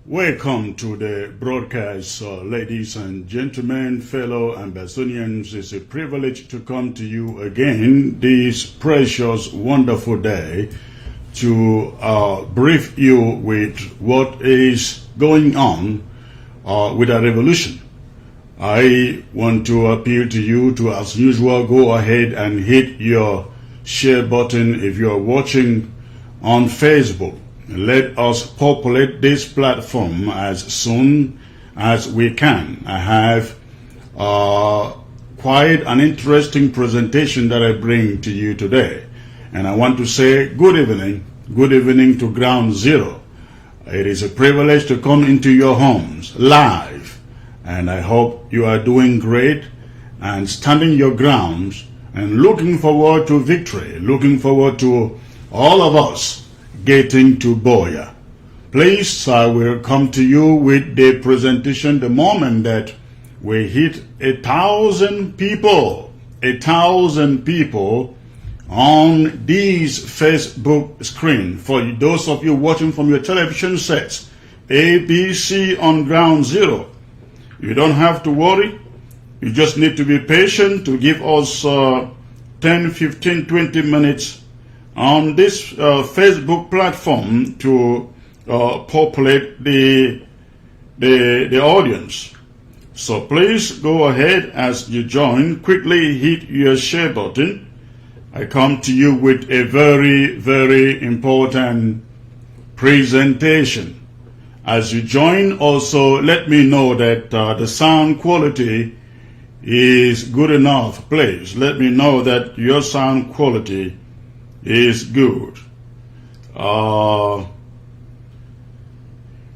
Welcome to the broadcast, ladies and gentlemen, fellow Amazonians. It's a privilege to come to you again this precious, wonderful day to brief you with what is going on with our revolution. I want to appeal to you to, as usual, go ahead and hit your share button if you're watching on Facebook. Let us populate this platform as soon as we can. I have quite an interesting presentation that I bring to you today. And I want to say good evening to Ground Zero. It is a privilege to come into your homes live. And I hope you are doing great and standing your grounds and looking forward to victory, looking forward to all of us getting to Boya. Please, I will come to you with the presentation the moment that we hit 1,000 people on this Facebook screen. For those of you watching from your television sets, ABC on Ground Zero, you don't have to worry. You just need to be patient to give us 10, 15, 20 minutes on this Facebook platform to populate the audience. So please go ahead as you join. Quickly hit your share button. I come to you with a very, very important presentation. As you join, also let me know that the sound quality is good enough. Please let me know that your sound quality is good.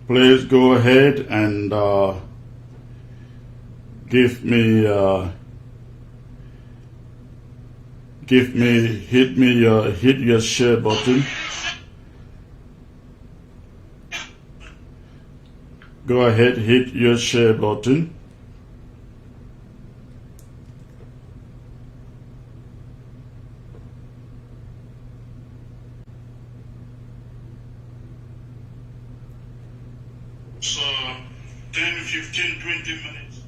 Please go ahead and hit your share button. Go ahead, hit your share button. So 10, 15, 20 minutes.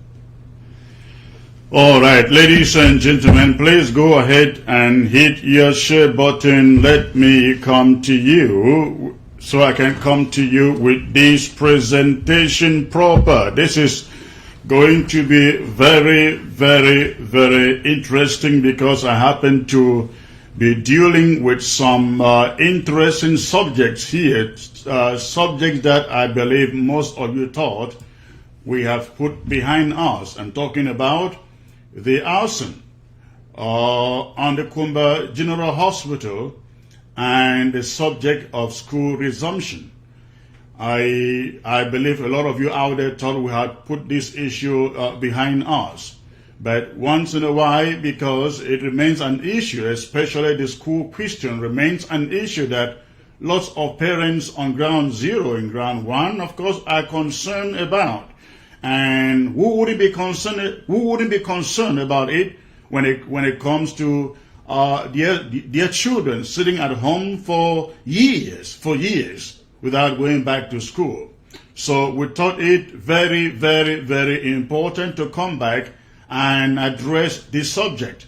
All right, ladies and gentlemen, please go ahead and hit your share button. Let me come to you so I can come to you with this presentation proper. This is going to be very, very, very interesting because I happen to be dealing with some interesting subjects here, subjects that I believe most of you thought we have put behind us. I'm talking about the arson on the Kumba General Hospital and the subject of school resumption. I believe a lot of you out there thought we had put this issue behind us. But once in a while, because it remains an issue, especially the school question remains an issue that lots of parents on Ground Zero and Ground One, of course, are concerned about. And who wouldn't be concerned about it when it comes to their children sitting at home for years without going back to school. So we thought it very, very, very important to come back and address this subject.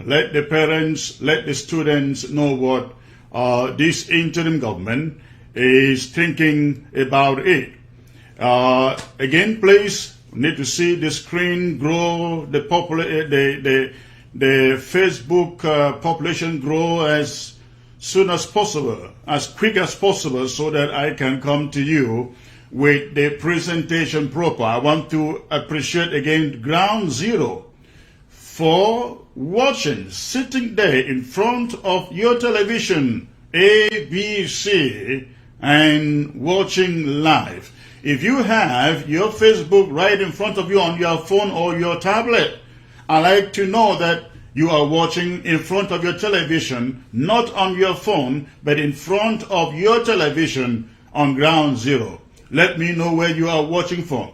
Let the parents, let the students know what this interim government is thinking about it. Again, please, need to see the screen grow, the Facebook population grow as soon as possible, as quick as possible, so that I can come to you with the presentation proper. I want to appreciate again Ground Zero for watching, sitting there in front of your television, ABC, and watching live. If you have your Facebook right in front of you on your phone or your tablet, I like to know that you are watching in front of your television, not on your phone, but in front of your television on Ground Zero. Let me know where you are watching from.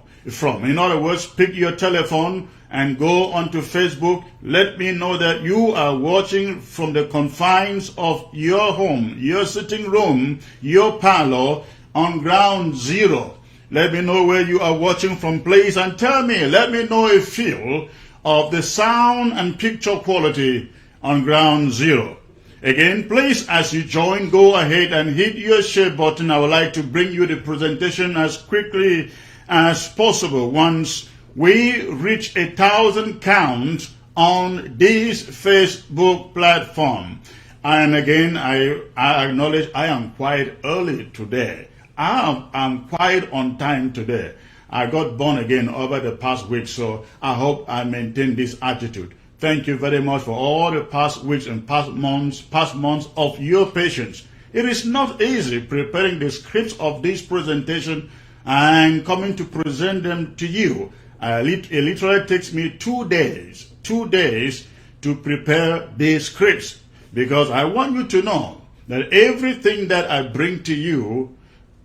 In other words, pick your telephone and go onto Facebook. Let me know that you are watching from the confines of your home, your sitting room, your parlor on Ground Zero. Let me know where you are watching from, please, and tell me. Let me know a feel of the sound and picture quality on ground zero. Again, please, as you join, go ahead and hit your share button. I would like to bring you the presentation as quickly as possible. Once we reach 1,000 count on this Facebook platform. And again, I acknowledge I am quite early today. I'm quite on time today. I got born again over the past week, so I hope I maintain this attitude. Thank you very much for all the past weeks and past months of your patience. It is not easy preparing the scripts of this presentation and coming to present them to you. It literally takes me 2 days to prepare these scripts, because I want you to know that everything that I bring to you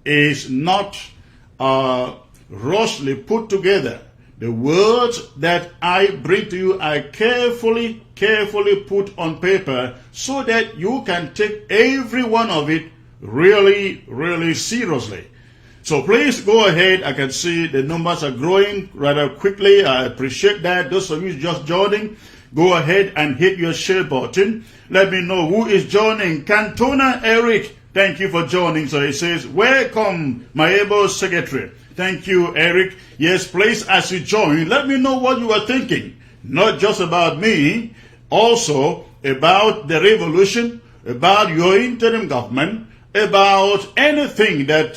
is not rushly put together. The words that I bring to you are carefully put on paper so that you can take every one of it really seriously. So please go ahead. I can see the numbers are growing rather quickly. I appreciate that. Those of you just joining, go ahead and hit your share button. Let me know who is joining. Cantona Eric, thank you for joining. So he says, welcome, my able secretary. Thank you, Eric. Yes, please, as you join, let me know what you are thinking. Not just about me, also about the revolution, about your interim government, about anything that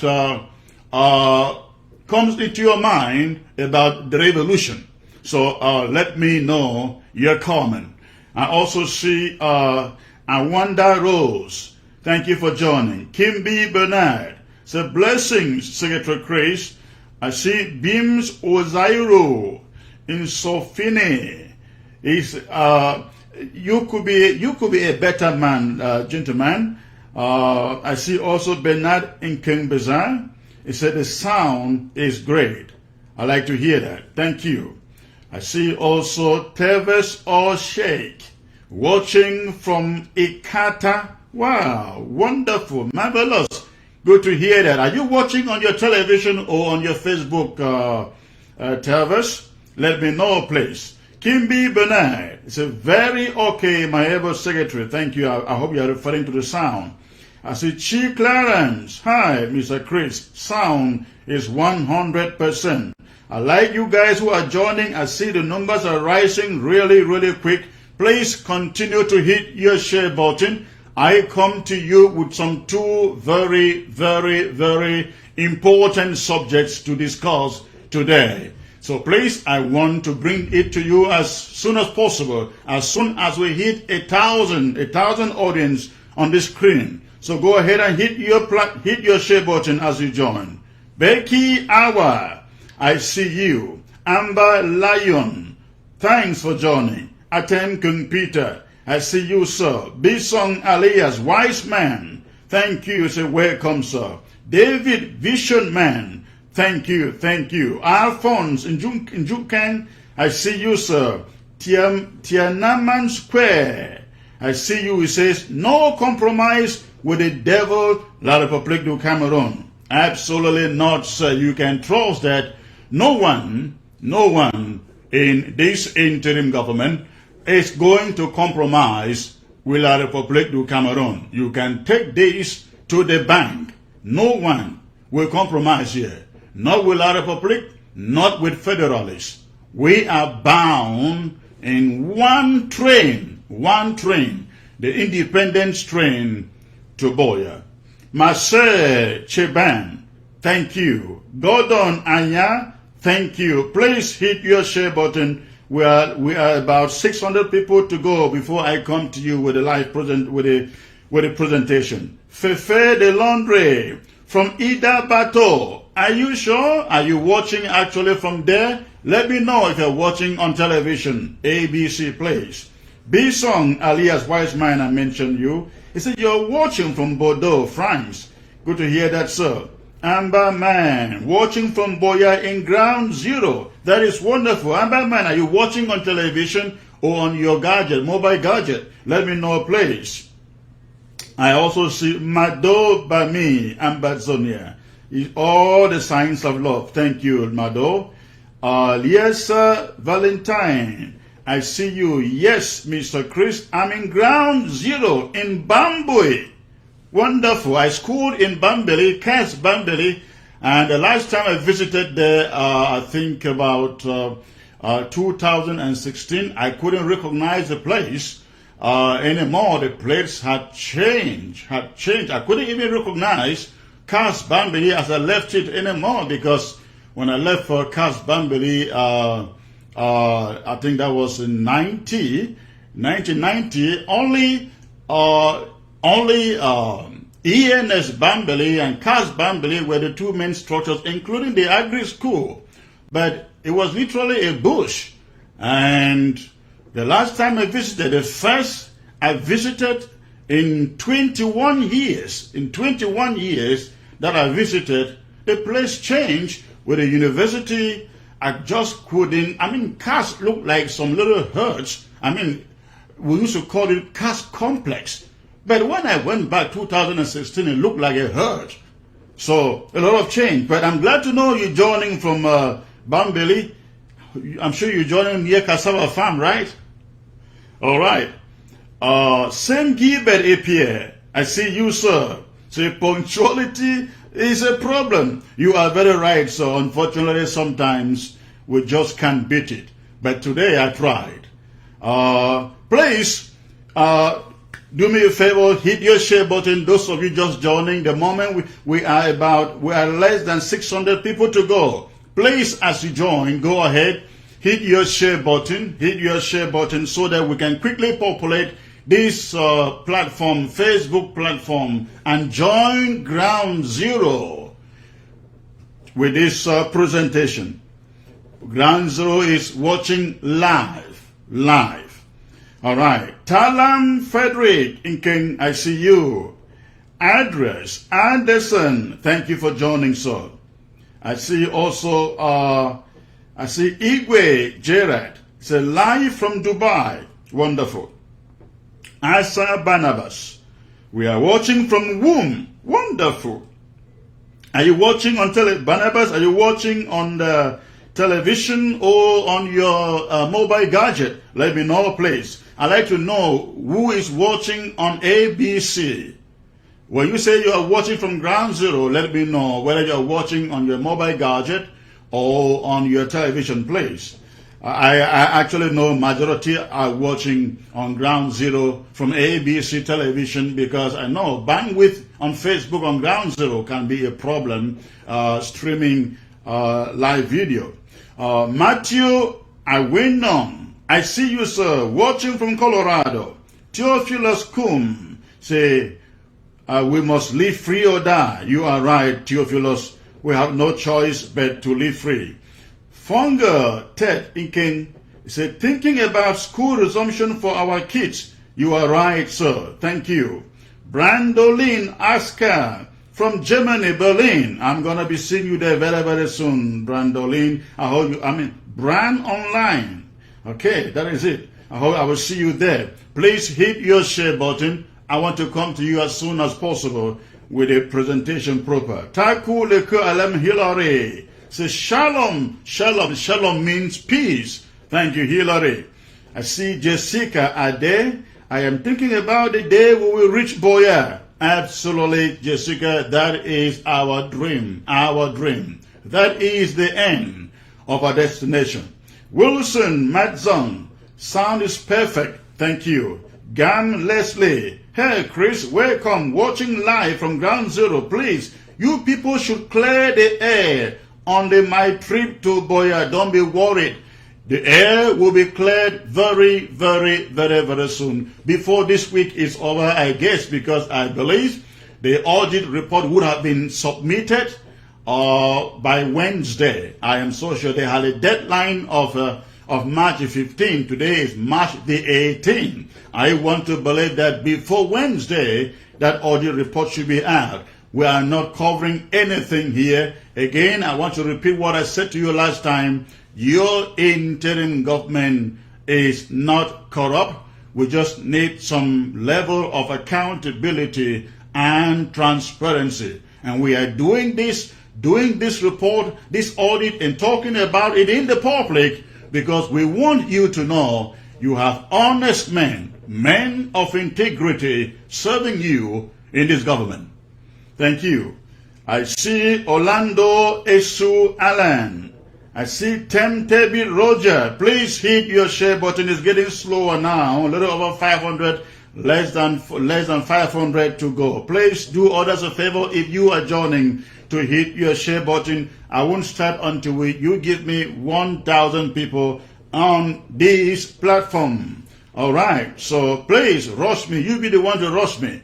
comes into your mind about the revolution. So let me know your comment. I also see Awanda Rose. Thank you for joining. Kimby Bernard. So blessings, Secretary Chris. I see Beams Ozairo in Sofine. You could be a better man, gentleman. I see also Bernard in King Bazaar. He said the sound is great. I like to hear that. Thank you. I see also Teves or Sheikh watching from Ikata. Wow, wonderful, marvelous. Good to hear that. Are you watching on your television or on your Facebook, Teves? Let me know, please. Kimby Bernard. It's a very okay, my able secretary. Thank you. I hope you are referring to the sound. I see Chi Clarence. Hi, Mr. Chris. Sound is 100%. I like you guys who are joining. I see the numbers are rising really quick. Please continue to hit your share button. I come to you with some two very important subjects to discuss today. So please, I want to bring it to you as soon as possible, as soon as we hit 1,000 audience on the screen. So go ahead and hit your share button as you join. Becky Awa, I see you. Amber Lion, thanks for joining. Atem Kung Peter, I see you, sir. Bisong alias Wise Man, thank you. Say welcome, sir. David Vision Man, thank you. Alphonse in Jukan, I see you, sir. Tiananmen Square, I see you. He says, no compromise with the devil, La République du Cameroon. Absolutely not, sir. You can trust that no one in this interim government is going to compromise with La République du Cameroon. You can take this to the bank. No one will compromise here. Not with La République, not with federalists. We are bound in one train, the independence train to Boya. Marcel Cheban, thank you. Gordon Anya, thank you. Please hit your share button. We are about 600 people to go before I come to you with a live with a presentation. Fefe de Laundry from Ida Bato. Are you sure? Are you watching actually from there? Let me know if you're watching on television. ABC Place. B-Song alias Wise Man, I mentioned you. He said you're watching from Bordeaux, France. Good to hear that, sir. Amber Man, watching from Boya in Ground Zero. That is wonderful. Amber Man, are you watching on television or on your gadget, mobile gadget? Let me know, please. I also see Mado Bami, Ambazonia. All the signs of love. Thank you, Mado. Yes, Valentine. I see you. Yes, Mr. Chris. I'm in ground zero in Bambui. Wonderful. I schooled in Bambili, Cass Bambili, and the last time I visited there, I think about 2016, I couldn't recognize the place anymore. The place had changed, I couldn't even recognize Cass Bambili as I left it anymore, because when I left for Cass Bambili, I think that was in 1990, only ENS Bambili and Cass Bambili were the two main structures, including the agri school. But it was literally a bush. And the last time I visited, the first I visited in 21 years, that I visited, the place changed with a university. I just couldn't, Cass looked like some little huts. We used to call it Cass Complex. But when I went back 2016, it looked like a herd. So a lot of change. But I'm glad to know you're joining from Bambili. I'm sure you're joining near Cassava Farm, right? All right. Saint Gilbert APA. I see you, sir. So punctuality is a problem. You are very right, so unfortunately sometimes we just can't beat it. But today I tried. Please, do me a favor, hit your share button. Those of you just joining, the moment we are less than 600 people to go. Please, as you join, go ahead, hit your share button, so that we can quickly populate this platform, Facebook platform, and join Ground Zero with this presentation. Ground Zero is watching live. All right. Talam Frederick Inking, I see you. Address Anderson, thank you for joining, sir. I see also, I see Igwe Gerard. It's a live from Dubai. Wonderful. Asa Barnabas. We are watching from Womb. Wonderful. Are you watching on Barnabas? Are you watching on the television or on your mobile gadget? Let me know, please. I'd like to know who is watching on ABC. When you say you are watching from Ground Zero, let me know whether you are watching on your mobile gadget or on your television, please. I actually know majority are watching on Ground Zero from ABC television, because I know bandwidth on Facebook on Ground Zero can be a problem streaming live video. Matthew Awinom, I see you, sir, watching from Colorado. Theophilus Kum, say, we must live free or die. You are right, Theophilus. We have no choice but to live free. Funga Ted Inking, say, thinking about school resumption for our kids. You are right, sir. Thank you. Brandolin Asker from Germany, Berlin. I'm going to be seeing you there very, very soon, Brandolin. Brand Online. Okay, that is it. I hope I will see you there. Please hit your share button. I want to come to you as soon as possible with a presentation proper. Taku Leku Alem Hillary. Say shalom. Shalom means peace. Thank you, Hillary. I see Jessica Ade. I am thinking about the day we will reach Boya. Absolutely, Jessica. That is our dream. That is the end of our destination. Wilson Madzong, sound is perfect. Thank you. Gam Leslie, hey Chris, welcome. Watching live from Ground Zero. Please, you people should clear the air on my trip to Boya. Don't be worried. The air will be cleared very, very, very, very soon. Before this week is over, I guess, because I believe the audit report would have been submitted by Wednesday. I am so sure they had a deadline of March 15. Today is March the 18th. I want to believe that before Wednesday, that audit report should be out. We are not covering anything here. Again, I want to repeat what I said to you last time. Your interim government is not corrupt. We just need some level of accountability and transparency. And we are doing this doing this report, this audit, and talking about it in the public, because we want you to know you have honest men, men of integrity serving you in this government. Thank you. I see Orlando Esu Allen. I see Temtebi Roger. Please hit your share button. It's getting slower now. A little over 500, less than 500 to go. Please do others a favor if you are joining to hit your share button. I won't start until you give me 1,000 people on this platform. All right. So please rush me. You be the one to rush me.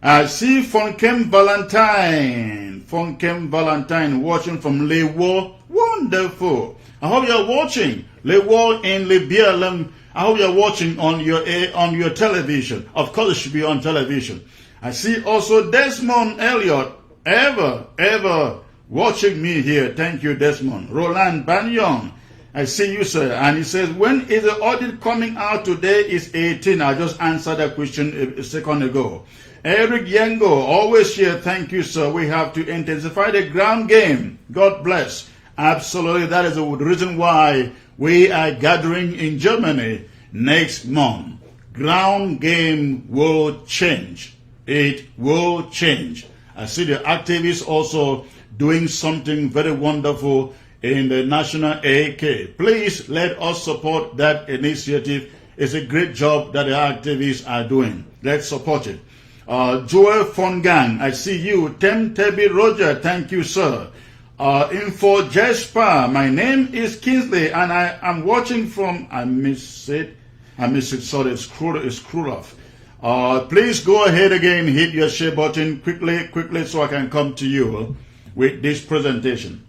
I see Fonkem Valentine. Fonkem Valentine watching from Lewo. Wonderful. I hope you're watching. Lewo in Libya. I hope you're watching on your television. Of course, it should be on television. I see also Desmond Elliott. Ever watching me here. Thank you, Desmond. Roland Banyon. I see you, sir. And he says, when is the audit coming out? Today is 18. I just answered that question a second ago. Eric Yengo, always here. Thank you, sir. We have to intensify the ground game. God bless. Absolutely. That is the reason why we are gathering in Germany next month. Ground game will change. It will change. I see the activists also doing something very wonderful in the National AK. Please let us support that initiative. It's a great job that the activists are doing. Let's support it. Joel Fongang, I see you. Temtebi Roger, thank you, sir. Info Jesper, my name is Kingsley, and I am watching from, I miss it, sorry, it's screwed off. Please go ahead again, hit your share button quickly so I can come to you with this presentation.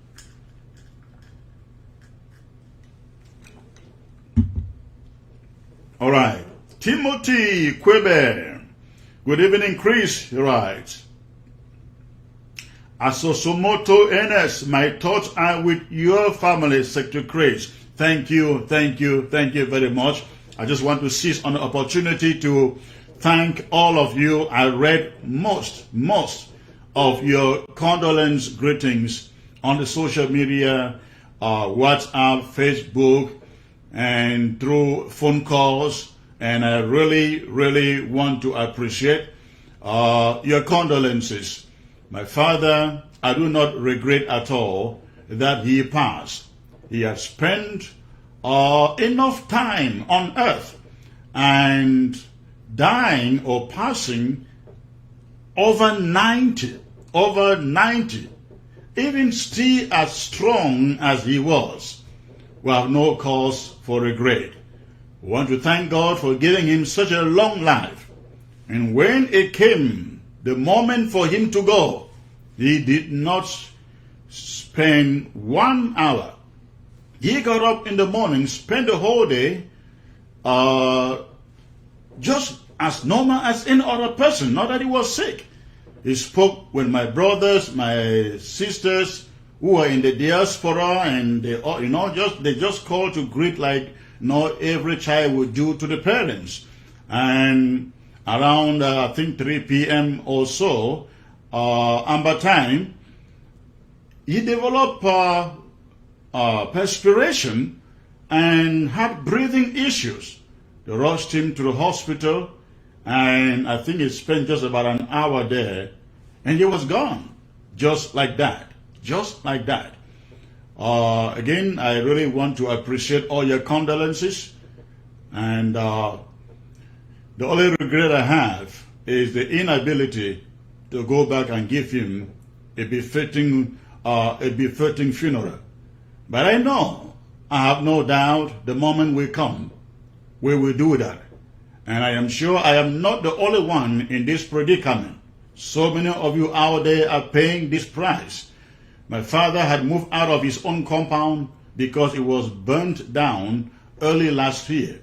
All right. Timothy Quebe. Good evening, Chris. He writes, Asosomoto Enes, my thoughts are with your family, Secretary Chris. Thank you very much. I just want to seize on the opportunity to thank all of you. I read most of your condolence greetings on the social media, WhatsApp, Facebook, and through phone calls, and I really want to appreciate your condolences. My father, I do not regret at all that he passed. He had spent enough time on earth, and dying or passing over 90, even still as strong as he was. We have no cause for regret. We want to thank God for giving him such a long life. And when it came the moment for him to go, he did not spend 1 hour. He got up in the morning, spent the whole day just as normal as any other person, not that he was sick. He spoke with my brothers, my sisters, who are in the diaspora, and they just called to greet like every child would do to the parents. And around I think 3 p.m. or so, Amber time, he developed perspiration and had breathing issues. They rushed him to the hospital, and I think he spent just about an hour there, and he was gone, just like that. Just like that. Again, I really want to appreciate all your condolences, and the only regret I have is the inability to go back and give him a befitting funeral. But I know, I have no doubt, the moment will come, we will do that. And I am sure I am not the only one in this predicament. So many of you out there are paying this price. My father had moved out of his own compound because it was burnt down early last year.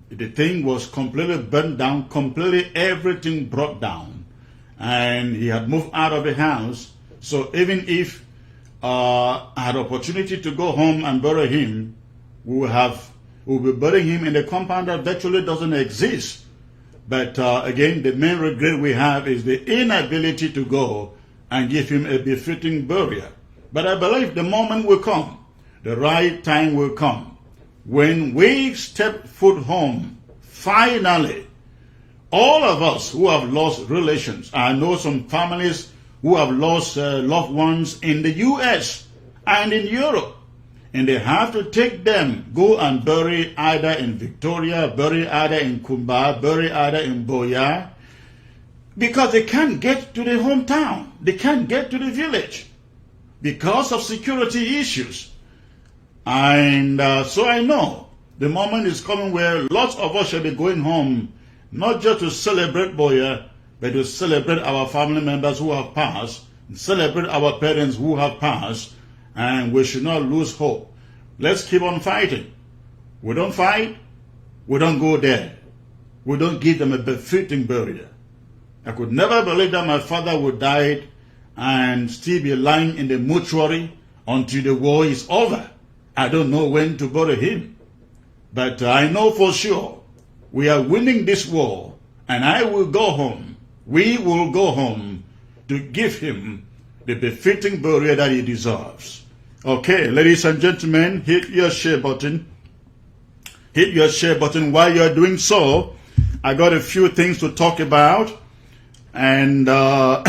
The thing was completely burnt down, completely everything brought down. And he had moved out of the house. So even if I had opportunity to go home and bury him, we'll be burying him in a compound that virtually doesn't exist. But again, the main regret we have is the inability to go and give him a befitting burial. But I believe the moment will come, the right time will come, when we step foot home, finally, all of us who have lost relations. I know some families who have lost loved ones in the U.S. and in Europe. And they have to take them, go and bury either in Victoria, bury either in Kumba, bury either in Boya, because they can't get to the hometown. They can't get to the village because of security issues. And so I know the moment is coming where lots of us shall be going home, not just to celebrate Boya, but to celebrate our family members who have passed, celebrate our parents who have passed, and we should not lose hope. Let's keep on fighting. We don't fight, we don't go there. We don't give them a befitting burial. I could never believe that my father would die and still be lying in the mortuary until the war is over. I don't know when to bury him. But I know for sure we are winning this war, and I will go home. We will go home to give him the befitting burial that he deserves. Okay, ladies and gentlemen, hit your share button. Hit your share button. While you're doing so, I got a few things to talk about. And I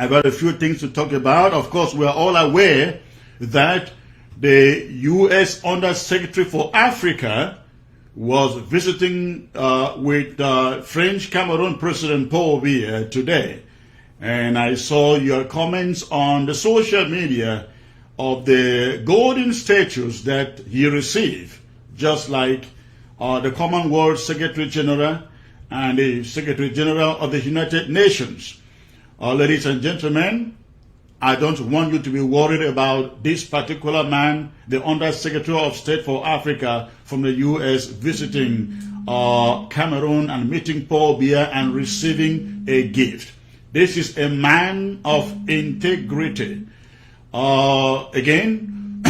got a few things to talk about. Of course, we are all aware that the U.S. Undersecretary for Africa was visiting with French Cameroon President Paul Biya today. And I saw your comments on the social media of the golden statues that he received, just like the Commonwealth Secretary General and the Secretary General of the United Nations. Ladies and gentlemen, I don't want you to be worried about this particular man, the Undersecretary of State for Africa from the U.S. visiting Cameroon and meeting Paul Biya and receiving a gift. This is a man of integrity. Again,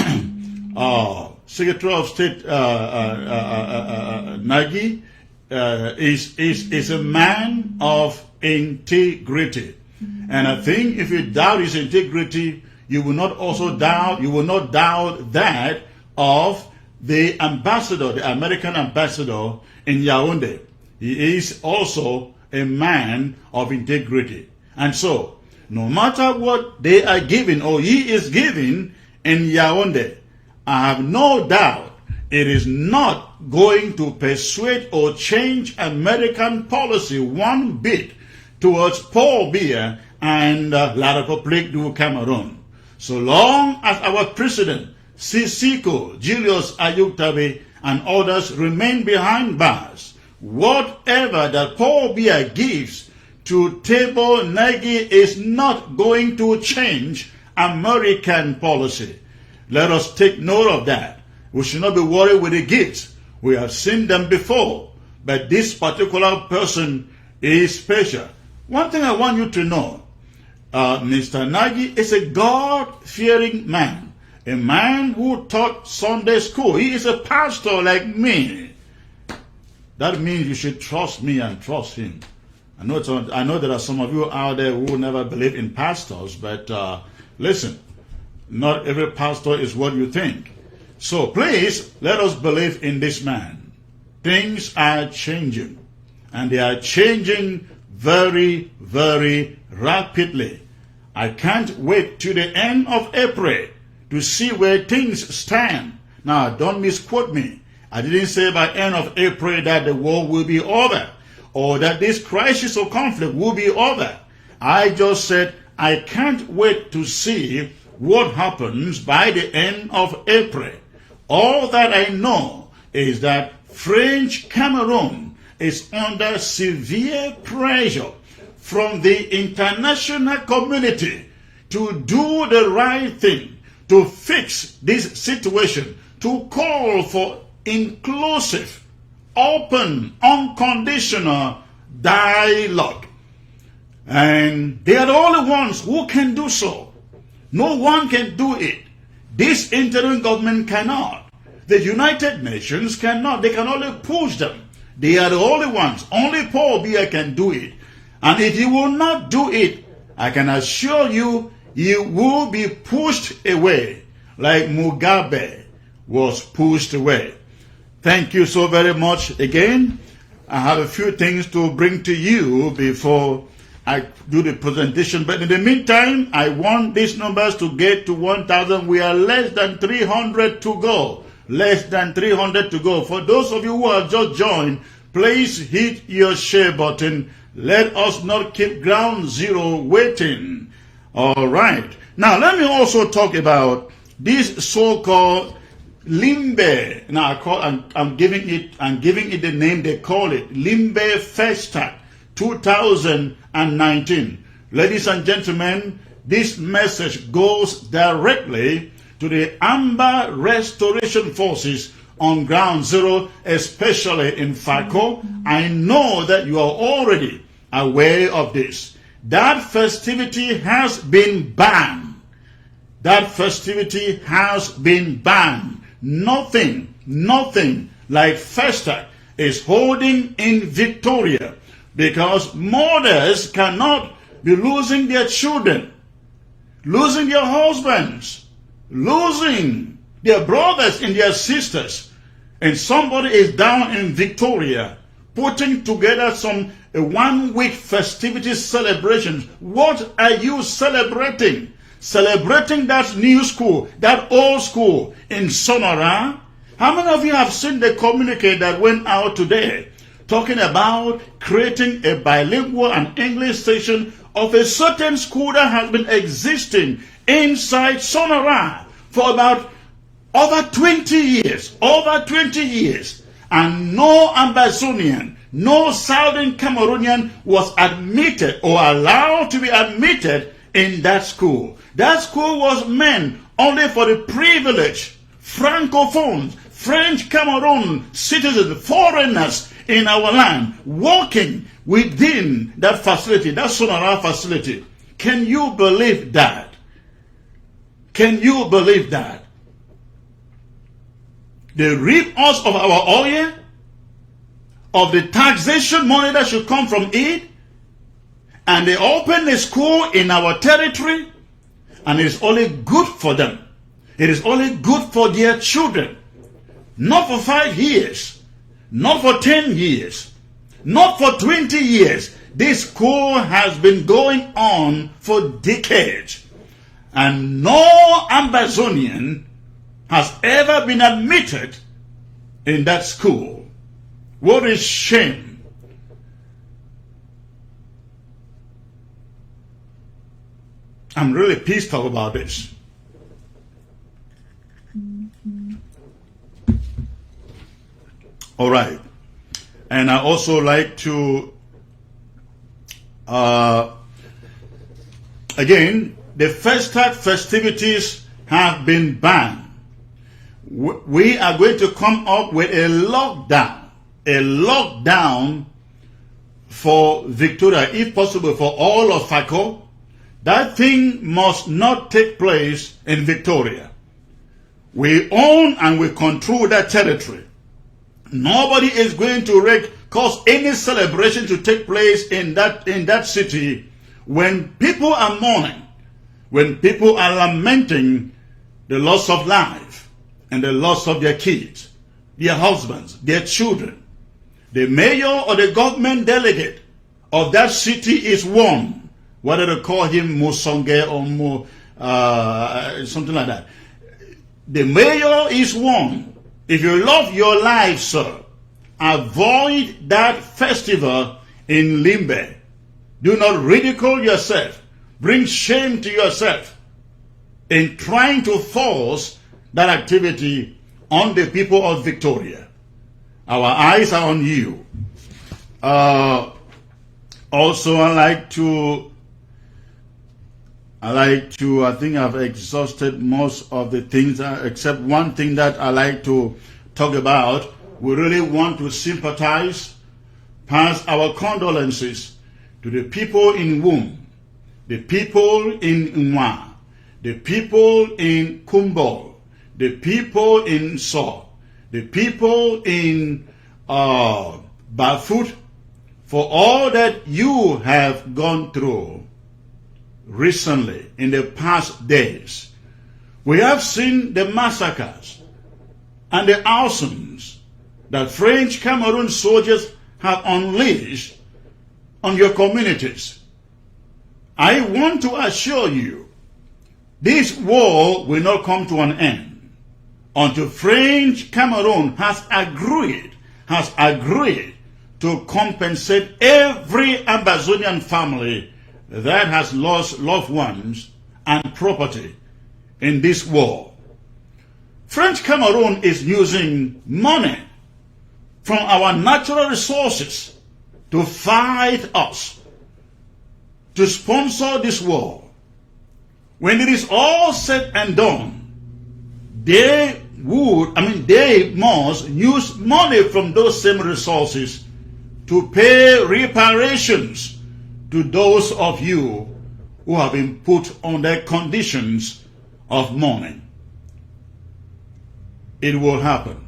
Secretary of State Nagy is a man of integrity. And I think if you doubt his integrity, you will not doubt that of the ambassador, the American ambassador in Yaoundé. He is also a man of integrity. And so, no matter what they are giving or he is giving in Yaoundé, I have no doubt it is not going to persuade or change American policy one bit towards Paul Biya and La République du Cameroon. So long as our president, Sisiko, Julius Ayuktabe, and others remain behind bars, whatever that Paul Biya gives to Table Nagy is not going to change American policy. Let us take note of that. We should not be worried with the gifts. We have seen them before, but this particular person is special. One thing I want you to know, Mr. Nagy is a God-fearing man, a man who taught Sunday school. He is a pastor like me. That means you should trust me and trust him. I know there are some of you out there who never believe in pastors, but listen, not every pastor is what you think. So please, let us believe in this man. Things are changing, and they are changing very, very rapidly. I can't wait to the end of April to see where things stand. Now, don't misquote me. I didn't say by end of April that the war will be over or that this crisis or conflict will be over. I just said I can't wait to see what happens by the end of April. All that I know is that French Cameroon is under severe pressure from the international community to do the right thing, to fix this situation, to call for inclusive, open, unconditional dialogue. And they are the only ones who can do so. No one can do it. This interim government cannot. The United Nations cannot. They can only push them. They are the only ones. Only Paul Biya can do it. And if he will not do it, I can assure you, You will be pushed away like Mugabe was pushed away. Thank you so very much again. I have a few things to bring to you before I do the presentation. But in the meantime, I want these numbers to get to 1,000. We are less than 300 to go. Less than 300 to go. For those of you who have just joined, please hit your share button. Let us not keep ground zero waiting. All right. Now, let me also talk about this so-called Limbe. Now, I'm giving it the name they call it, Limbe Festa 2019. Ladies and gentlemen, this message goes directly to the Amber Restoration Forces on ground zero, especially in Fako. I know that you are already aware of this. That festivity has been banned. That festivity has been banned. Nothing like Festa is holding in Victoria, because mothers cannot be losing their children, losing their husbands, losing their brothers and their sisters. And somebody is down in Victoria putting together some 1 week festivity celebrations. What are you celebrating? Celebrating that new school, that old school in Sonora? How many of you have seen the communique that went out today talking about creating a bilingual and English section of a certain school that has been existing inside Sonora for about over 20 years, and no Ambazonian, no Southern Cameroonian was admitted or allowed to be admitted in that school. That school was meant only for the privileged Francophones, French Cameroon citizens, foreigners in our land, working within that facility, that Sonora facility. Can you believe that? Can you believe that? They rip us of our oil, of the taxation money that should come from it, and they open a school in our territory, and it is only good for them. It is only good for their children. Not for 5 years, not for 10 years, not for 20 years. This school has been going on for decades, and no Ambazonian has ever been admitted in that school. What a shame. I'm really pissed off about this. All right. And I also like to, again, the festivities have been banned. We are going to come up with a lockdown for Victoria, if possible for all of Fako. That thing must not take place in Victoria. We own and we control that territory. Nobody is going to cause any celebration to take place in that city when people are mourning, when people are lamenting the loss of life and the loss of their kids, their husbands, their children. The mayor or the government delegate of that city is one. Whether they call him Musonge or something like that. The mayor is one. If you love your life, sir, avoid that festival in Limbe. Do not ridicule yourself. Bring shame to yourself in trying to force that activity on the people of Victoria. Our eyes are on you. Also, I think I've exhausted most of the things, except one thing that I like to talk about. We really want to sympathize, pass our condolences to the people in Womb, the people in Nwa, the people in Kumba, the people in So, the people in Bafut, for all that you have gone through. recently, in the past days. We have seen the massacres and the arsons that French Cameroon soldiers have unleashed on your communities. I want to assure you, this war will not come to an end until French Cameroon has agreed to compensate every Ambazonian family that has lost loved ones and property in this war. French Cameroon is using money from our natural resources to fight us, to sponsor this war. When it is all said and done, they must use money from those same resources to pay reparations to those of you who have been put under conditions of mourning. It will happen.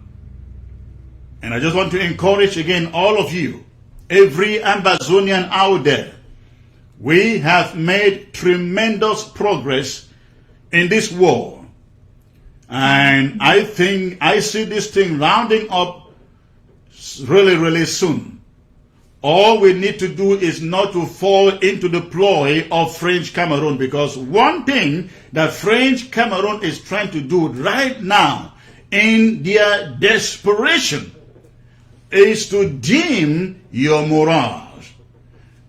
And I just want to encourage again all of you, every Ambazonian out there, we have made tremendous progress in this war. And I think I see this thing rounding up really, really soon. All we need to do is not to fall into the ploy of French Cameroon, because one thing that French Cameroon is trying to do right now in their desperation is to dim your morals.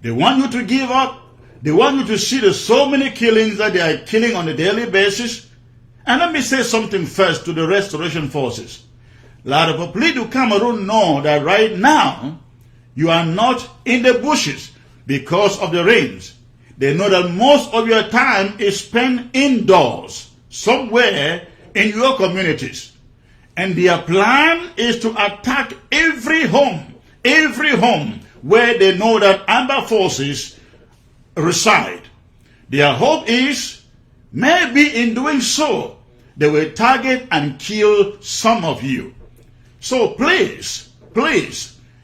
They want you to give up. They want you to see the so many killings that they are killing on a daily basis. And let me say something first to the restoration forces. La République du Cameroon know that right now you are not in the bushes because of the rains. They know that most of your time is spent indoors, somewhere in your communities. And their plan is to attack every home where they know that Amber forces reside. Their hope is, maybe in doing so, they will target and kill some of you. So please,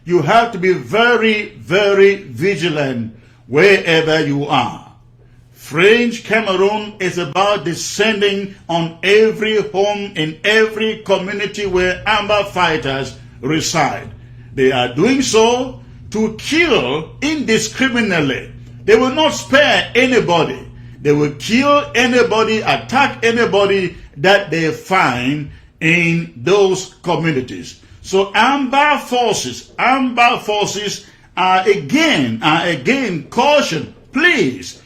you have to be very, very vigilant wherever you are. French Cameroon is about descending on every home in every community where Amber fighters reside. They are doing so to kill indiscriminately. They will not spare anybody. They will kill anybody, attack anybody that they find in those communities. So Amber forces are again caution. Please,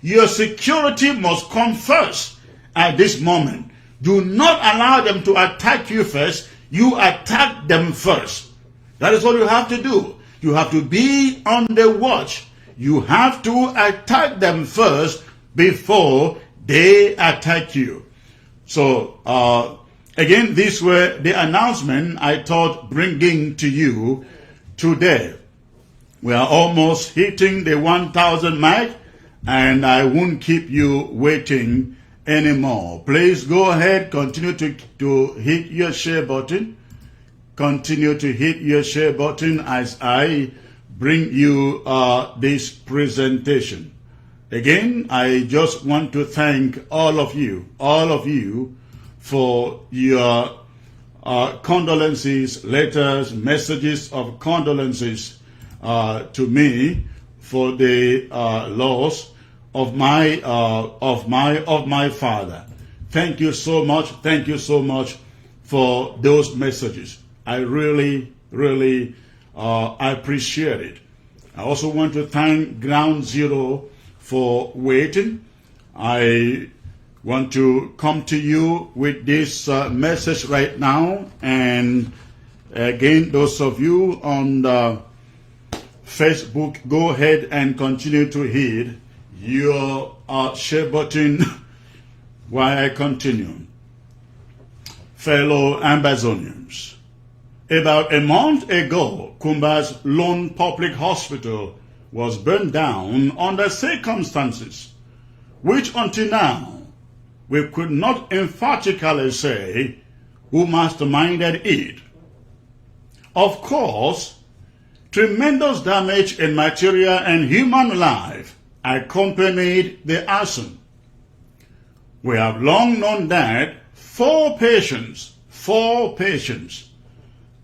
your security must come first at this moment. Do not allow them to attack you first. You attack them first. That is what you have to do. You have to be on the watch. You have to attack them first before they attack you. So, again, these were the announcement I thought bringing to you today. We are almost hitting the 1,000 mark, and I won't keep you waiting anymore. Please go ahead, continue to hit your share button. Continue to hit your share button as I bring you this presentation. Again, I just want to thank all of you for your condolences, letters, messages of condolences to me for the loss of my father. Thank you so much. Thank you so much for those messages. I really appreciate it. I also want to thank Ground Zero for waiting. I want to come to you with this message right now. And again, those of you on the Facebook, go ahead and continue to hit your share button while I continue. Fellow Ambazonians, about a month ago, Kumba's lone public hospital was burned down under circumstances which until now we could not emphatically say who masterminded it. Of course, tremendous damage in material and human life accompanied the Arson. We have long known that four patients,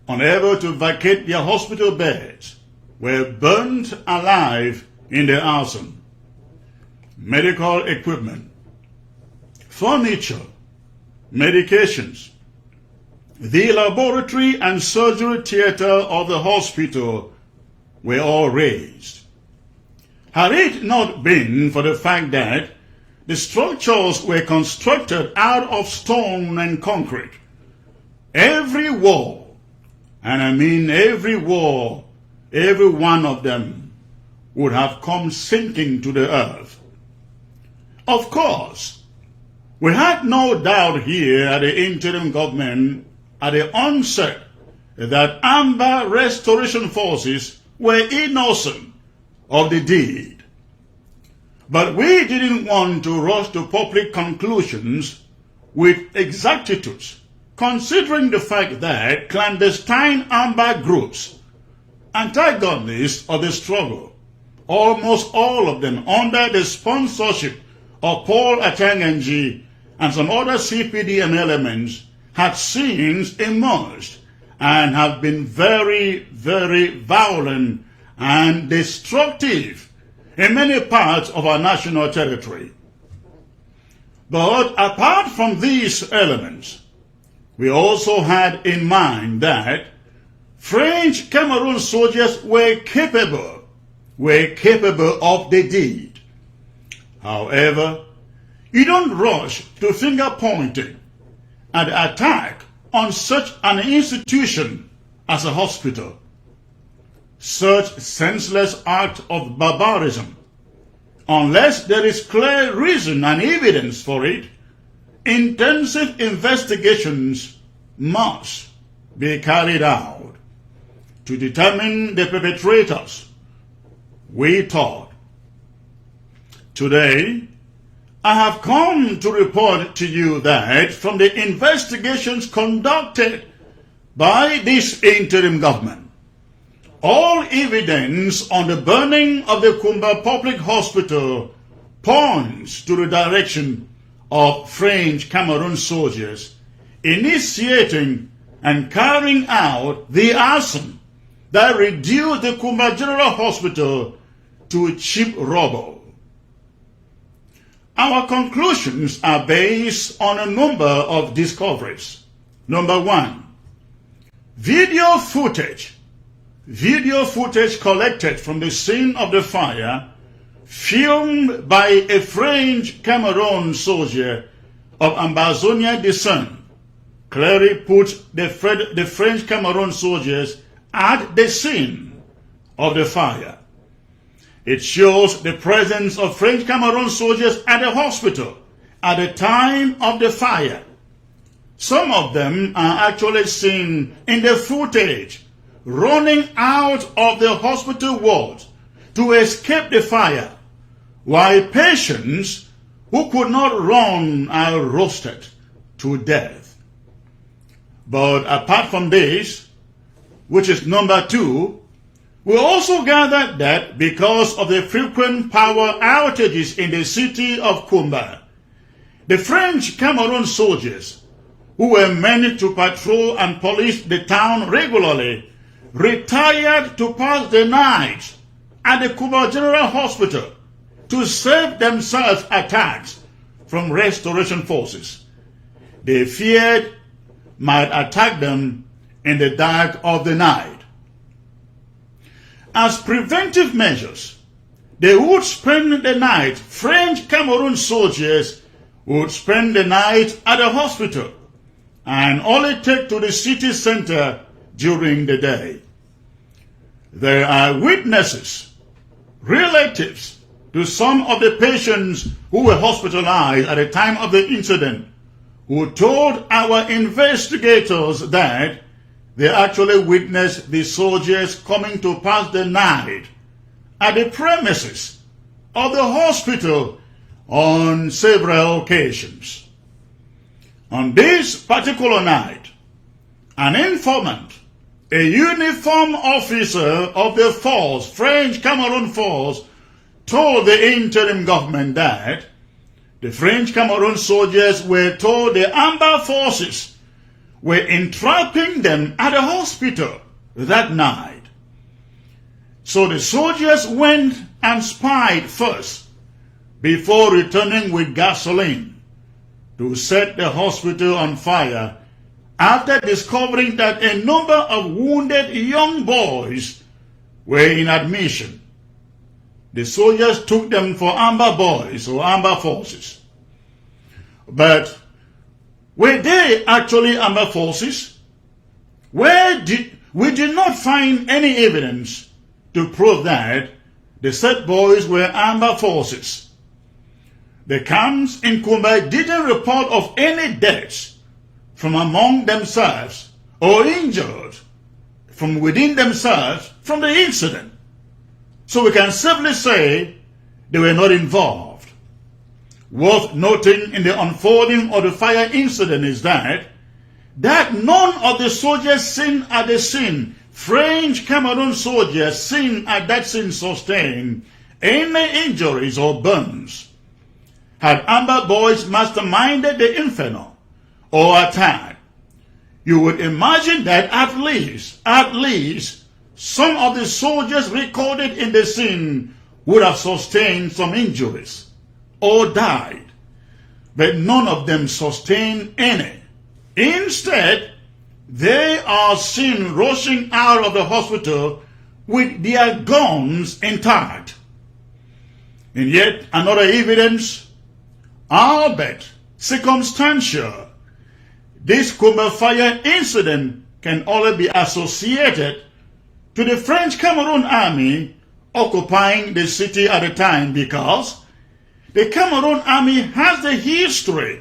unable to vacate their hospital beds, were burnt alive in the Arson. Medical equipment, furniture, medications, the laboratory and surgery theater of the hospital were all razed. Had it not been for the fact that the structures were constructed out of stone and concrete, every wall, and I mean every wall, every one of them, would have come sinking to the earth. Of course, we had no doubt here at the interim government at the onset that Amber Restoration Forces were innocent of the deed. But we didn't want to rush to public conclusions with exactitudes, considering the fact that clandestine Amber groups, antagonists of the struggle, almost all of them under the sponsorship of Paul Atanganji and some other CPDM elements, had since emerged and have been very, very violent and destructive in many parts of our national territory. But apart from these elements, we also had in mind that French Cameroon soldiers were capable of the deed. However, you don't rush to finger pointing and attack on such an institution as a hospital. Such senseless act of barbarism, unless there is clear reason and evidence for it, intensive investigations must be carried out to determine the perpetrators, we thought. Today, I have come to report to you that from the investigations conducted by this interim government, all evidence on the burning of the Kumba public hospital points to the direction of French Cameroon soldiers initiating and carrying out the arson that reduced the Kumba General Hospital to cheap rubble. Our conclusions are based on a number of discoveries. Number one, video footage collected from the scene of the fire, filmed by a French Cameroon soldier of Ambazonia descent, clearly puts the French Cameroon soldiers at the scene of the fire. It shows the presence of French Cameroon soldiers at the hospital at the time of the fire. Some of them are actually seen in the footage running out of the hospital wards to escape the fire, while patients who could not run are roasted to death. But apart from this, which is number two, we also gathered that because of the frequent power outages in the city of Kumba, the French Cameroon soldiers, who were meant to patrol and police the town regularly, retired to pass the night at the Kumba General Hospital to save themselves attacks from restoration forces they feared might attack them in the dark of the night. As preventive measures, they would spend the night, French Cameroon soldiers would spend the night at the hospital and only take to the city center during the day. There are witnesses, relatives to some of the patients who were hospitalized at the time of the incident, who told our investigators that they actually witnessed the soldiers coming to pass the night at the premises of the hospital on several occasions. On this particular night, an informant, a uniformed officer of the force, French Cameroon force, told the interim government that the French Cameroon soldiers were told the Amber forces were entrapping them at the hospital that night. So the soldiers went and spied first before returning with gasoline to set the hospital on fire after discovering that a number of wounded young boys were in admission. The soldiers took them for Amber boys or Amber forces. But were they actually Amber forces? We did not find any evidence to prove that the said boys were Amber forces. The camps in Kumba didn't report of any deaths from among themselves or injured from within themselves from the incident. So we can safely say they were not involved. Worth noting in the unfolding of the fire incident is that none of the soldiers seen at the scene, French Cameroon soldiers seen at that scene, sustained any injuries or burns. Had Amber boys masterminded the inferno or attack, you would imagine that at least some of the soldiers recorded in the scene would have sustained some injuries or died, but none of them sustained any. Instead, they are seen rushing out of the hospital with their guns intact. And yet another evidence, albeit circumstantial, this Kumba fire incident can only be associated to the French Cameroon army occupying the city at the time, because the Cameroon army has the history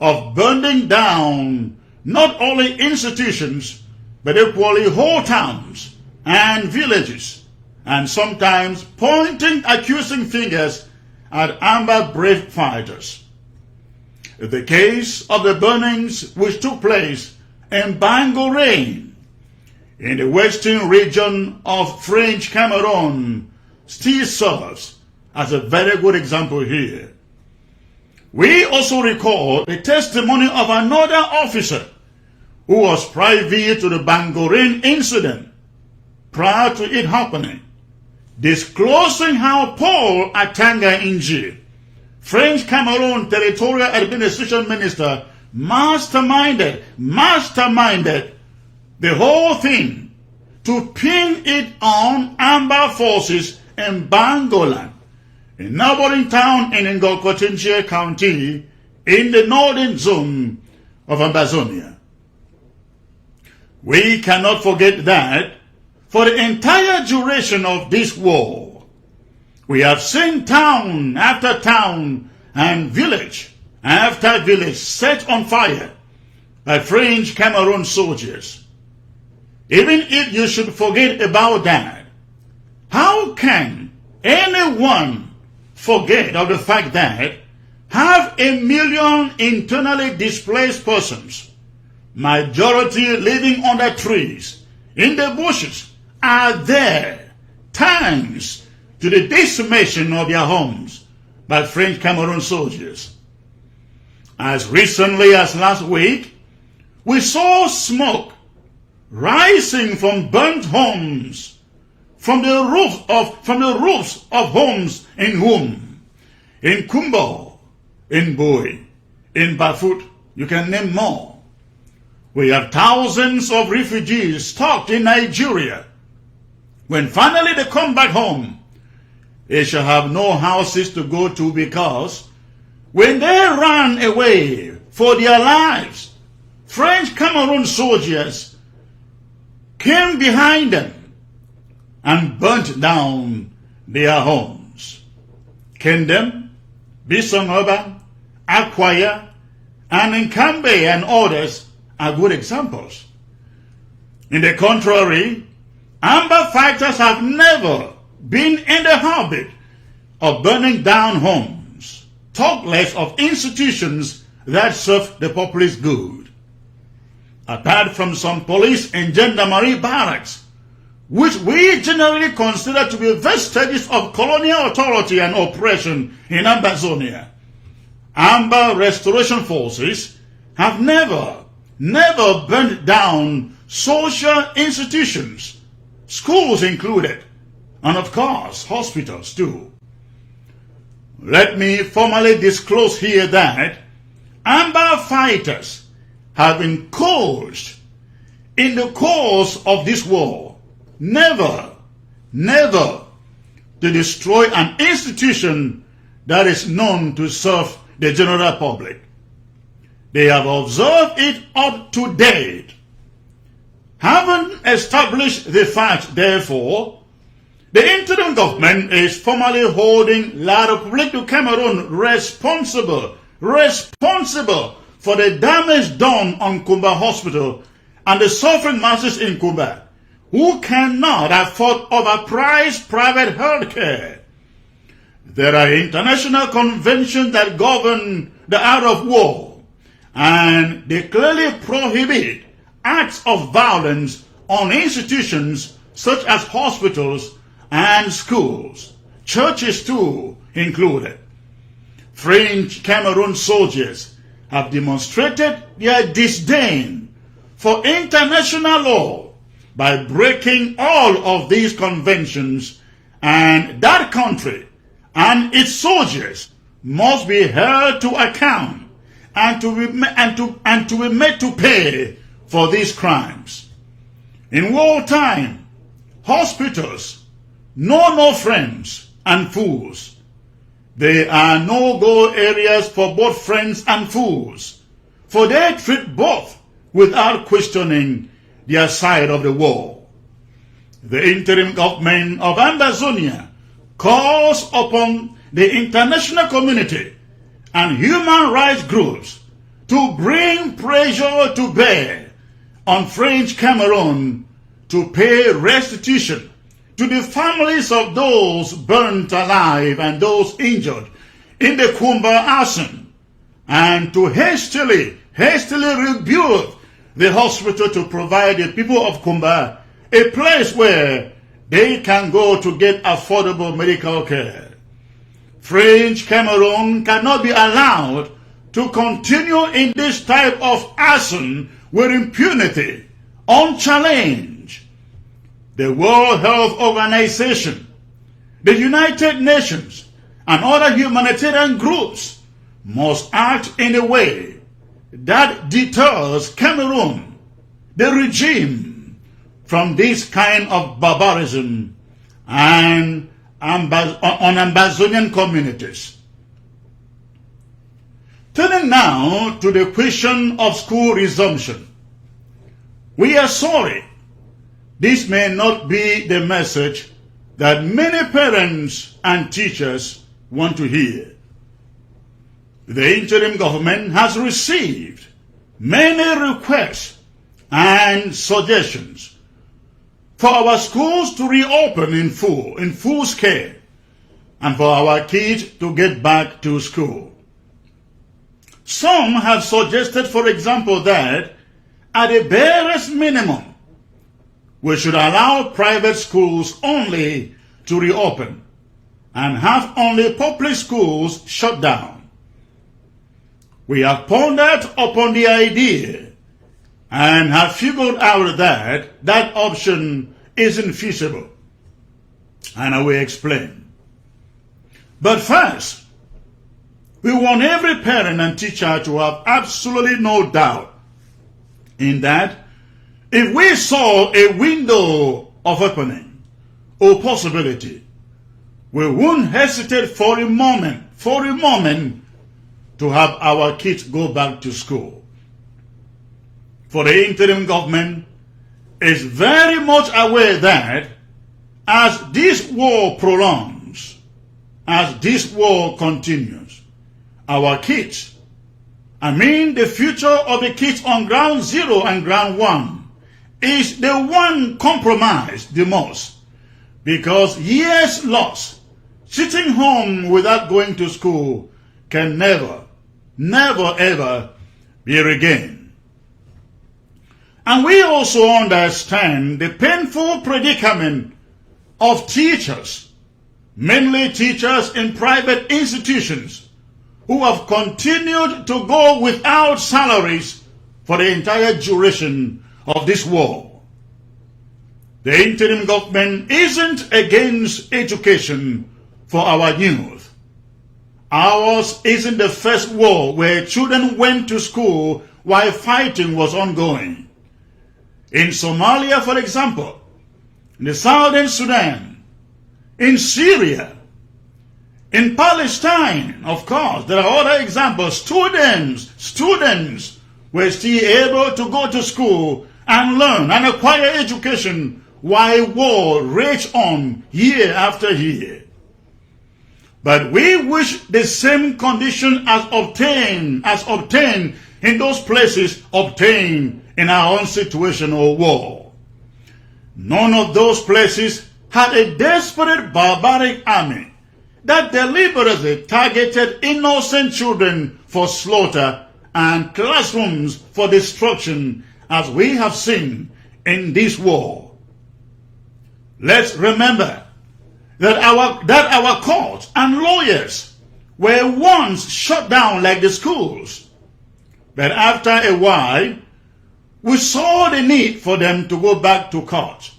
of burning down not only institutions, but equally whole towns and villages, and sometimes pointing accusing fingers at Amber brave fighters. The case of the burnings which took place in Bangorain, in the western region of French Cameroon, still serves as a very good example here. We also recall the testimony of another officer who was privy to the Bangorain incident prior to it happening, disclosing how Paul Atanga Inji, French Cameroon Territorial Administration Minister, masterminded the whole thing to pin it on Amber forces in Bangolan, a neighboring town in Ngolkotinche County in the northern zone of Amazonia. We cannot forget that for the entire duration of this war, we have seen town after town and village after village set on fire by French Cameroon soldiers. Even if you should forget about that, how can anyone forget of the fact that half a million internally displaced persons, majority living under trees, in the bushes, are there thanks to the decimation of their homes by French Cameroon soldiers? As recently as last week, we saw smoke rising from burnt homes, from the roofs of homes in Whom, in Kumba, in Bui, in Bafut, you can name more. We have thousands of refugees stuck in Nigeria. When finally they come back home, they shall have no houses to go to, because when they ran away for their lives, French Cameroon soldiers came behind them and burnt down their homes. Kendem, Bisongoba, Akwaya, and Nkambe and others are good examples. In the contrary, Amber fighters have never been in the habit of burning down homes, talk less of institutions that serve the populace good. Apart from some police and gendarmerie barracks, which we generally consider to be vestiges of colonial authority and oppression in Amazonia. Amber restoration forces have never burnt down social institutions, schools included, and of course, hospitals too. Let me formally disclose here that Amber fighters have been coached in the course of this war never to destroy an institution that is known to serve the general public. They have observed it up to date. Having established the fact, therefore, the interim government is formally holding La République du Cameroon responsible for the damage done on Kumba Hospital and the suffering masses in Kumba, who cannot afford overpriced private health care. There are international conventions that govern the art of war, and they clearly prohibit acts of violence on institutions such as hospitals and schools, churches too included. French Cameroon soldiers have demonstrated their disdain for international law by breaking all of these conventions, and that country and its soldiers must be held to account and to be made to pay for these crimes. In wartime, hospitals know no friends and fools. They are no-go areas for both friends and fools, for they treat both without questioning their side of the war. The interim government of Amazonia calls upon the international community and human rights groups to bring pressure to bear on French Cameroon to pay restitution to the families of those burnt alive and those injured in the Kumba Arson, and to hastily rebuild the hospital to provide the people of Kumba a place where they can go to get affordable medical care. French Cameroon cannot be allowed to continue in this type of arson with impunity, unchallenged. The World Health Organization, the United Nations, and other humanitarian groups must act in a way that deters Cameroon, the regime, from this kind of barbarism and on Amazonian communities. Turning now to the question of school resumption. We are sorry this may not be the message that many parents and teachers want to hear. The interim government has received many requests and suggestions for our schools to reopen in full scale, and for our kids to get back to school. Some have suggested, for example, that at the barest minimum, we should allow private schools only to reopen and have only public schools shut down. We have pondered upon the idea and have figured out that that option isn't feasible, and I will explain. But first, we want every parent and teacher to have absolutely no doubt in that if we saw a window of opening or possibility, we wouldn't hesitate for a moment to have our kids go back to school. For the interim government is very much aware that as this war prolongs, as this war continues, our kids, the future of the kids on ground zero and ground one, is the one compromised the most, because years lost sitting home without going to school can never ever be regained. And we also understand the painful predicament of teachers, mainly teachers in private institutions, who have continued to go without salaries for the entire duration of this war. The interim government isn't against education for our youth. Ours isn't the first war where children went to school while fighting was ongoing. In Somalia, for example, in the southern Sudan, in Syria, in Palestine, of course, there are other examples. Students were still able to go to school and learn and acquire education while war raged on year after year. But we wish the same condition as obtained in those places obtained in our own situation or war. None of those places had a desperate barbaric army that deliberately targeted innocent children for slaughter and classrooms for destruction, as we have seen in this war. Let's remember that our courts and lawyers were once shut down like the schools. But after a while, we saw the need for them to go back to court,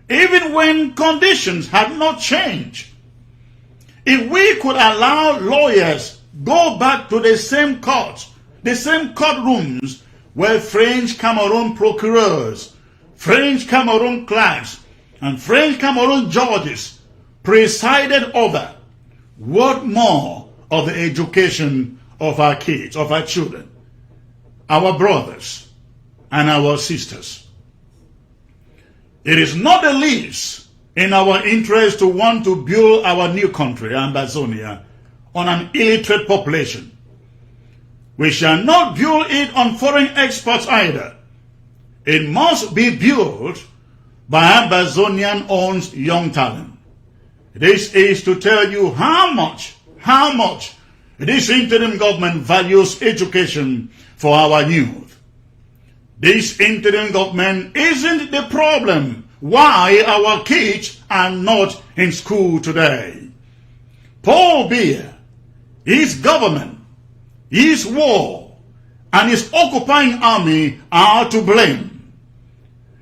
even when conditions had not changed. If we could allow lawyers go back to the same courts, the same courtrooms where French Cameroon procureurs, French Cameroon clerks, and French Cameroon judges presided over, what more of the education of our kids, of our children, our brothers, and our sisters? It is not the least in our interest to want to build our new country, Ambazonia, on an illiterate population. We shall not build it on foreign experts either. It must be built by Ambazonian-owned young talent. This is to tell you how much this interim government values education for our youth. This interim government isn't the problem why our kids are not in school today. Paul Biya, his government, his war, and his occupying army are to blame.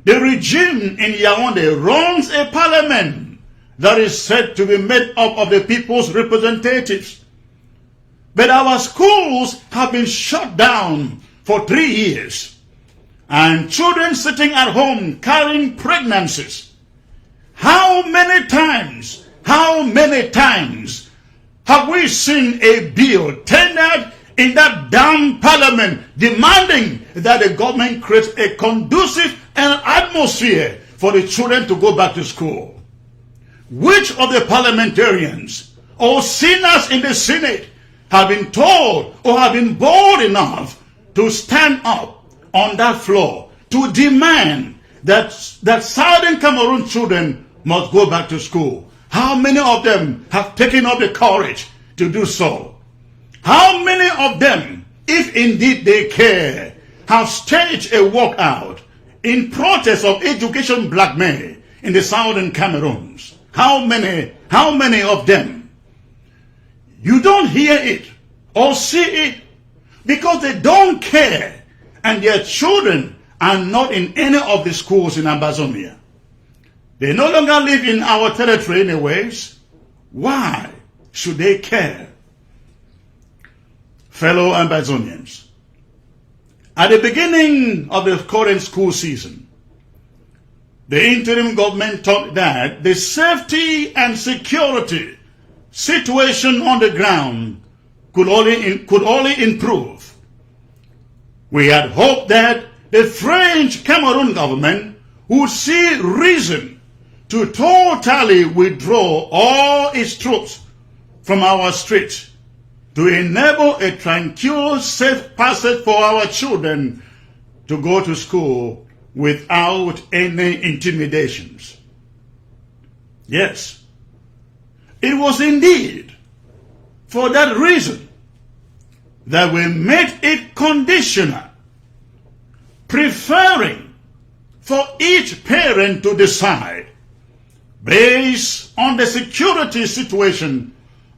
The regime in Yaoundé runs a parliament that is said to be made up of the people's representatives. But our schools have been shut down for 3 years, and children sitting at home carrying pregnancies. How many times have we seen a bill tendered in that damn parliament demanding that the government creates a conducive atmosphere for the children to go back to school? Which of the parliamentarians or senators in the Senate have been told or have been bold enough to stand up on that floor to demand that Southern Cameroon children must go back to school? How many of them have taken up the courage to do so? How many of them, if indeed they care, have staged a walkout in protest of education blackmail in the Southern Cameroons? How many of them? You don't hear it or see it because they don't care, and their children are not in any of the schools in Ambazonia. They no longer live in our territory anyways. Why should they care? Fellow Ambazonians, at the beginning of the current school season, the interim government thought that the safety and security situation on the ground could only improve. We had hoped that the French Cameroon government would see reason to totally withdraw all its troops from our streets to enable a tranquil, safe passage for our children to go to school without any intimidations. Yes, it was indeed for that reason that we made it conditional, preferring for each parent to decide, based on the security situation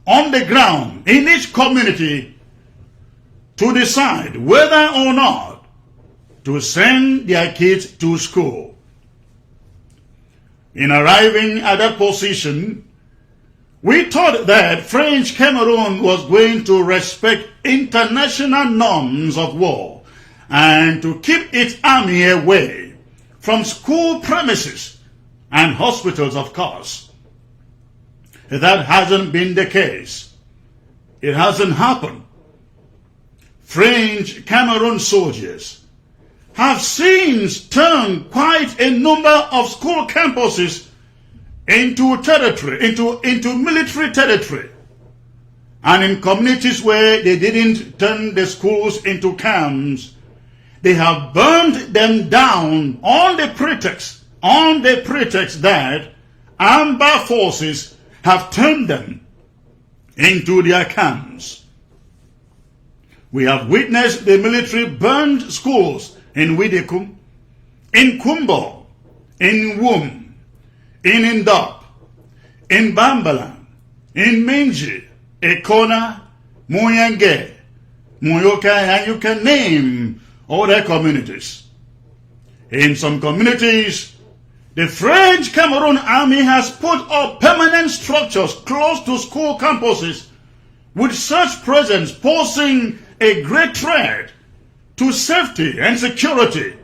on the ground in each community, to decide whether or not to send their kids to school. In arriving at that position, we thought that French Cameroon was going to respect international norms of war and to keep its army away from school premises and hospitals, of course. That hasn't been the case. It hasn't happened. French Cameroon soldiers have since turned quite a number of school campuses into territory, into military territory. And in communities where they didn't turn the schools into camps, they have burned them down on the pretext that Amber forces have turned them into their camps. We have witnessed the military burned schools in Widekum, in Kumba, in Wum, in Indop, in Bambalan, in Minji, Ekona, Moyange, Moyoka, and you can name other communities. In some communities, the French Cameroon army has put up permanent structures close to school campuses with such presence posing a great threat to safety and security,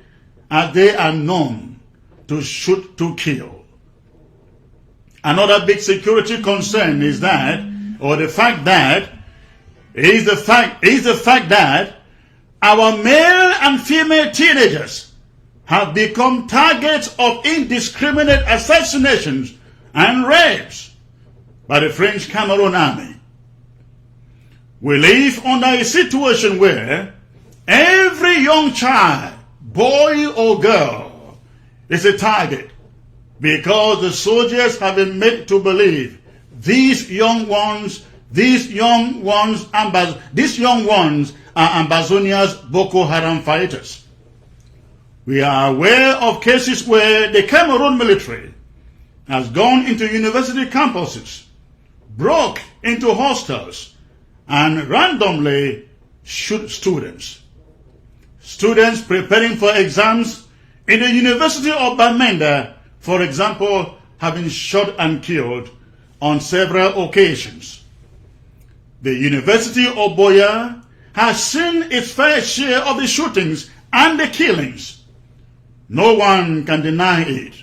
as they are known to shoot to kill. Another big security concern is the fact that our male and female teenagers have become targets of indiscriminate assassinations and rapes by the French Cameroon army. We live under a situation where every young child, boy or girl, is a target because the soldiers have been made to believe these young ones are Ambazonia's Boko Haram fighters. We are aware of cases where the Cameroon military has gone into university campuses, broke into hostels, and randomly shoot students. Students preparing for exams in the University of Bamenda, for example, have been shot and killed on several occasions. The University of Boya has seen its fair share of the shootings and the killings. No one can deny it.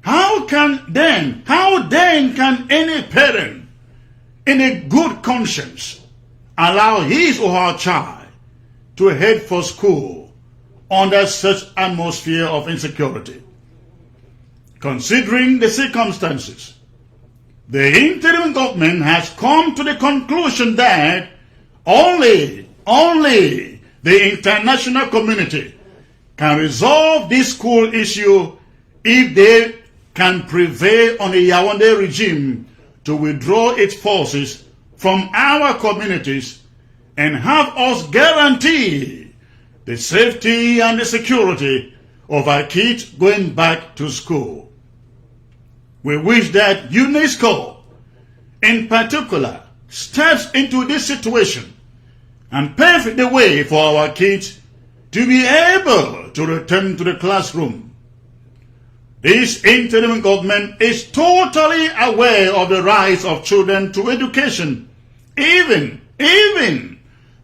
How then can any parent in a good conscience allow his or her child to head for school under such atmosphere of insecurity? Considering the circumstances, the interim government has come to the conclusion that only the international community can resolve this school issue if they can prevail on the Yaoundé regime to withdraw its forces from our communities and have us guarantee the safety and the security of our kids going back to school. We wish that UNESCO, in particular, steps into this situation and pave the way for our kids to be able to return to the classroom. This interim government is totally aware of the rights of children to education, even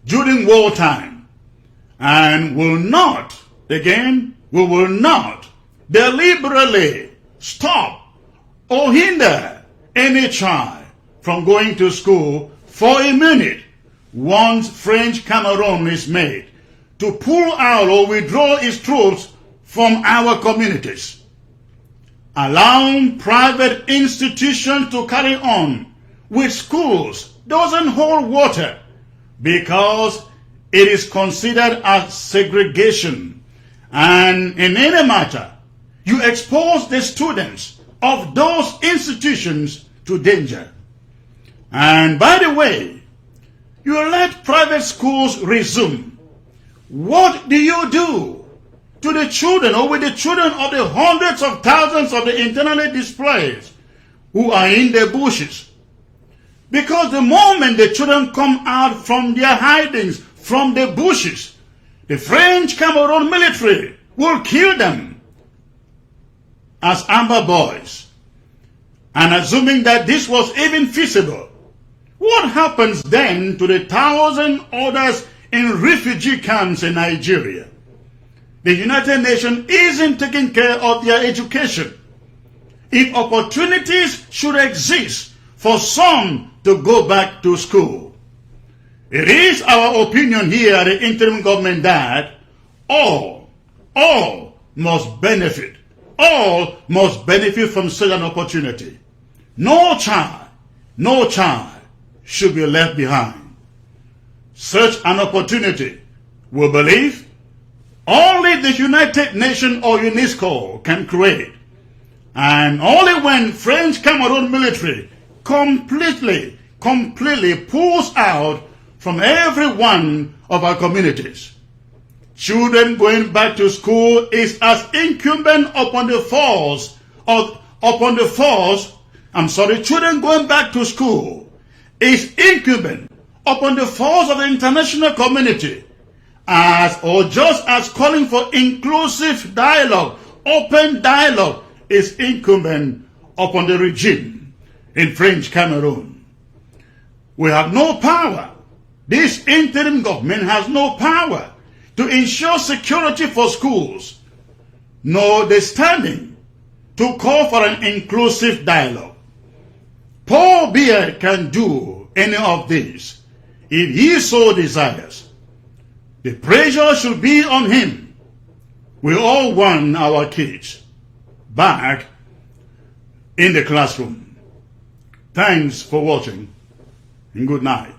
during wartime, and we will not deliberately stop or hinder any child from going to school for a minute once French Cameroon is made to pull out or withdraw its troops from our communities. Allowing private institutions to carry on with schools doesn't hold water because it is considered as segregation, and in any matter, you expose the students of those institutions to danger. And by the way, you let private schools resume. What do you do to the children or with the children of the hundreds of thousands of the internally displaced who are in the bushes. Because the moment the children come out from their hidings, from the bushes, the French Cameroon military will kill them as amber boys. And assuming that this was even feasible, what happens then to the 1,000 others in refugee camps in Nigeria? The United Nations isn't taking care of their education. If opportunities should exist for some to go back to school, it is our opinion here at the interim government that all must benefit. All must benefit from such an opportunity. No child should be left behind. Such an opportunity, we believe, only the United Nations or UNESCO can create. And only when French Cameroon military completely pulls out from every one of our communities. Children going back to school is as incumbent children going back to school is incumbent upon the force of the international community just as calling for inclusive dialogue, open dialogue is incumbent upon the regime in French Cameroon. We have no power. This interim government has no power to ensure security for schools, nor the standing to call for an inclusive dialogue. Paul Biya can do any of this if he so desires. The pressure should be on him. We all want our kids back in the classroom. Thanks for watching and good night.